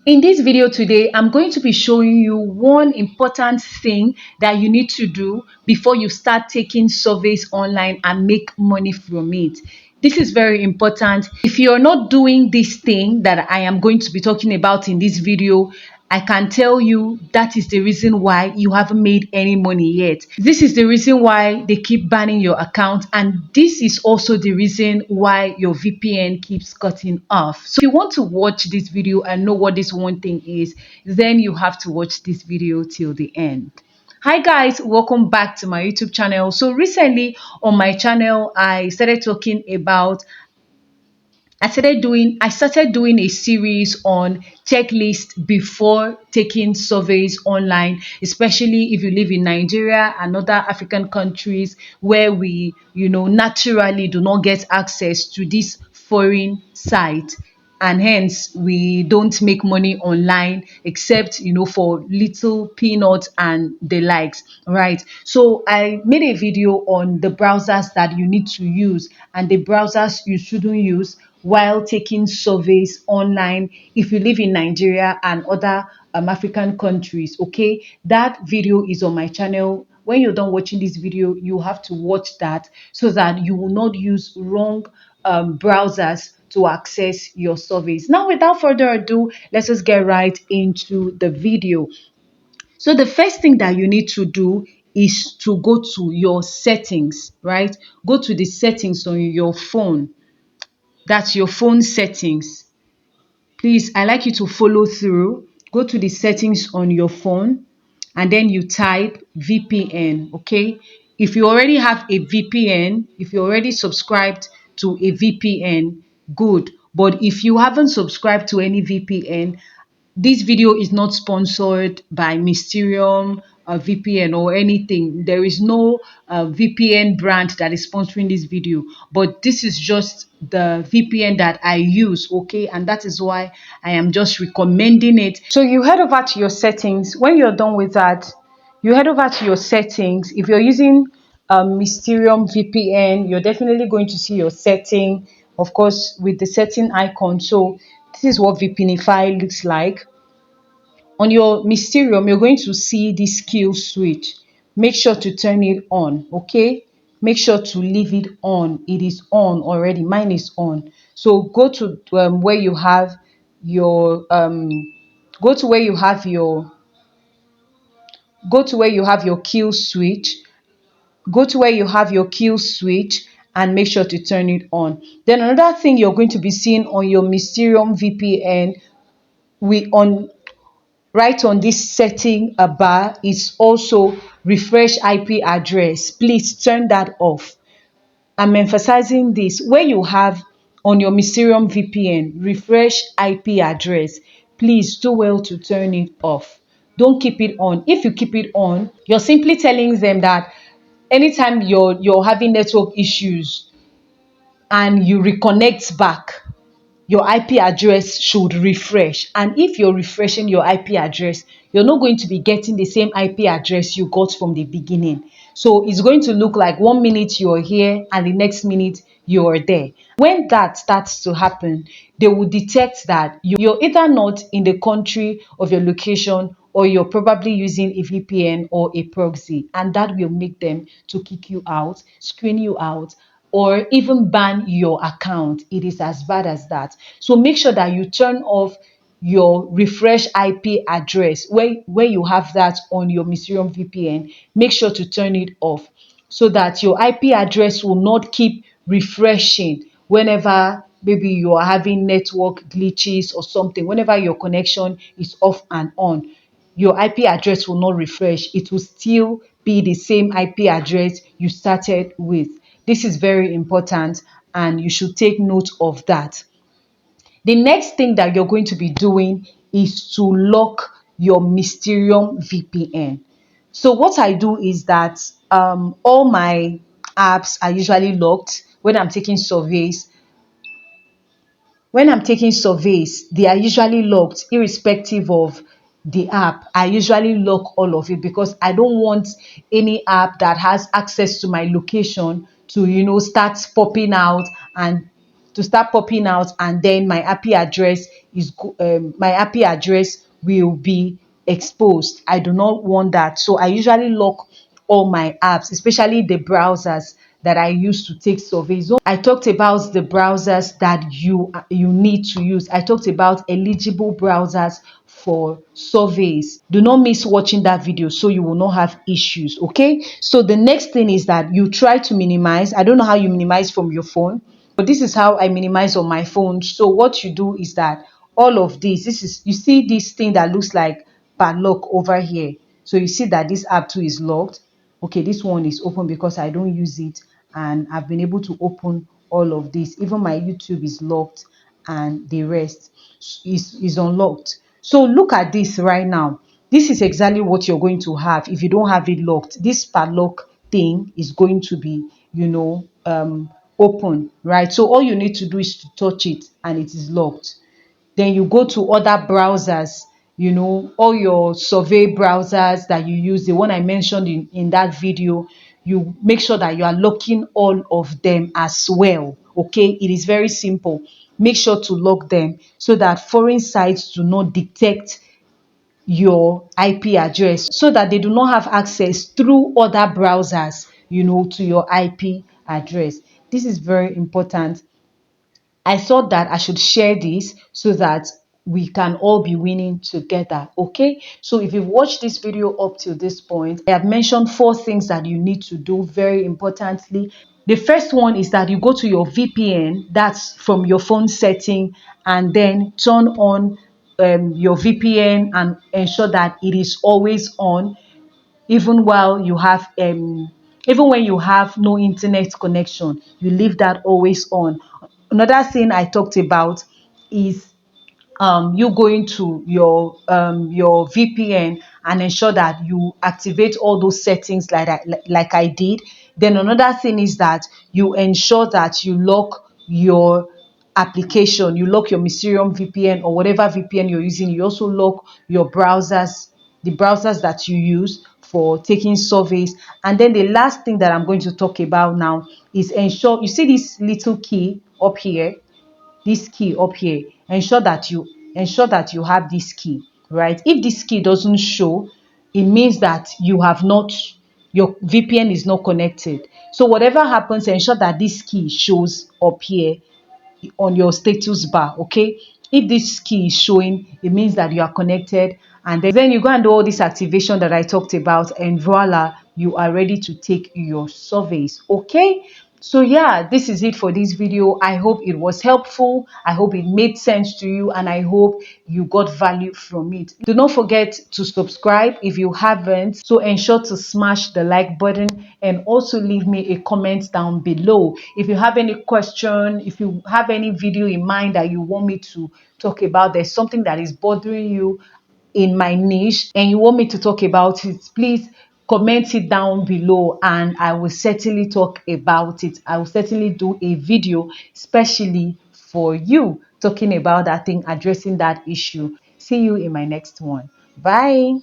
In this video today, I'm going to be showing you one important thing that you need to do before you start taking surveys online and make money from it. This is very important. If you're not doing this thing that I am going to be talking about in this video, I can tell you that is the reason why you haven't made any money yet. This is the reason why they keep banning your account, and this is also the reason why your VPN keeps cutting off. So if you want to watch this video and know what this one thing is, then you have to watch this video till the end. Hi guys, welcome back to my YouTube channel. So recently on my channel, I started talking about I started doing a series on checklist before taking surveys online, especially if you live in Nigeria and other African countries where we, naturally do not get access to this foreign site, and hence we don't make money online except for little peanuts and the likes, right? So I made a video on the browsers that you need to use and the browsers you shouldn't use while taking surveys online if you live in Nigeria and other African countries. Okay, that video is on my channel. When you're done watching this video, you have to watch that so that you will not use wrong browsers to access your surveys. Now, without further ado, let's just get right into the video. So the first thing that you need to do is to go to your settings, right? Go to the settings on your phone. That's your phone settings. Please, I like you to follow through. Go to the settings on your phone and then you type VPN, okay? If you already have a VPN, if you already subscribed to a VPN, good. But if you haven't subscribed to any VPN, this video is not sponsored by Mysterium VPN or anything. There is no VPN brand that is sponsoring this video, but this is just the VPN that I use, okay? And that is why I am just recommending it. So you head over to your settings. When you're done with that, you head over to your settings. If you're using Mysterium VPN, you're definitely going to see your setting, of course, with the setting icon. So this is what VPNify looks like. On your Mysterium, you're going to see this kill switch. Make sure to turn it on, okay? Make sure to leave it on. It is on already. Mine is on. So go to where you have your go to where you have your go to where you have your kill switch. Go to where you have your kill switch and make sure to turn it on. Then another thing you're going to be seeing on your Mysterium VPN, we on right on this setting bar is also refresh IP address. Please turn that off. I'm emphasizing this. Where you have on your Mysterium VPN refresh IP address, please do well to turn it off. Don't keep it on. If you keep it on, you're simply telling them that anytime you're having network issues and you reconnect back, your IP address should refresh. And if you're refreshing your IP address, you're not going to be getting the same IP address you got from the beginning. So it's going to look like 1 minute you're here and the next minute you're there. When that starts to happen, they will detect that you're either not in the country of your location or you're probably using a VPN or a proxy, and that will make them to kick you out, screen you out, or even ban your account. It is as bad as that. So make sure that you turn off your refresh IP address where you have that on your Mysterium VPN. Make sure to turn it off so that your IP address will not keep refreshing whenever maybe you are having network glitches or something. Whenever your connection is off and on, your IP address will not refresh. It will still be the same IP address you started with. This is very important and you should take note of that. The next thing that you're going to be doing is to lock your Mysterium VPN. So what I do is that all my apps are usually locked when I'm taking surveys. When I'm taking surveys, they are usually locked irrespective of the app. I usually lock all of it because I don't want any app that has access to my location to, start popping out and then my IP address my IP address will be exposed. I do not want that. So I usually lock all my apps, especially the browsers that I use to take surveys. I talked about the browsers that you need to use. I talked about eligible browsers for surveys. Do not miss watching that video so you will not have issues. Okay, so the next thing is that you try to minimize. I don't know how you minimize from your phone, but this is how I minimize on my phone. So what you do is that all of this is, you see this thing that looks like padlock over here. So you see that this app too is locked. Okay, this one is open because I don't use it, and I've been able to open all of this. Even my YouTube is locked, and the rest is unlocked. So look at this right now. This is exactly what you're going to have if you don't have it locked. This padlock thing is going to be, open, right? So all you need to do is to touch it and it is locked. Then you go to other browsers, all your survey browsers that you use, the one I mentioned in that video. You make sure that you are locking all of them as well. Okay, it is very simple. Make sure to lock them so that foreign sites do not detect your IP address, so that they do not have access through other browsers, to your IP address. This is very important. I thought that I should share this so that we can all be winning together. Okay, so if you've watched this video up till this point, I have mentioned 4 things that you need to do very importantly. The first one is that you go to your VPN, that's from your phone setting, and then turn on your VPN and ensure that it is always on, even while you have even when you have no internet connection. You leave that always on. Another thing I talked about is you going to your VPN and ensure that you activate all those settings like I did. Then another thing is that you ensure that you lock your application, you lock your Mysterium VPN or whatever VPN you're using. You also lock your browsers, the browsers that you use for taking surveys. And then the last thing that I'm going to talk about now is ensure you see this little key up here, this key up here. Ensure that you have this key, right? If this key doesn't show, it means that your VPN is not connected. So whatever happens, ensure that this key shows up here on your status bar. Okay, if this key is showing, it means that you are connected. And then you go and do all this activation that I talked about, and voila, you are ready to take your surveys. Okay, so yeah, this is it for this video. I hope it was helpful, I hope it made sense to you, and I hope you got value from it. Do not forget to subscribe if you haven't. So ensure to smash the like button and also leave me a comment down below. If you have any question, if you have any video in mind that you want me to talk about, there's something that is bothering you in my niche and you want me to talk about it, please comment it down below and I will certainly talk about it. I will certainly do a video especially for you, talking about that thing, addressing that issue. See you in my next one. Bye.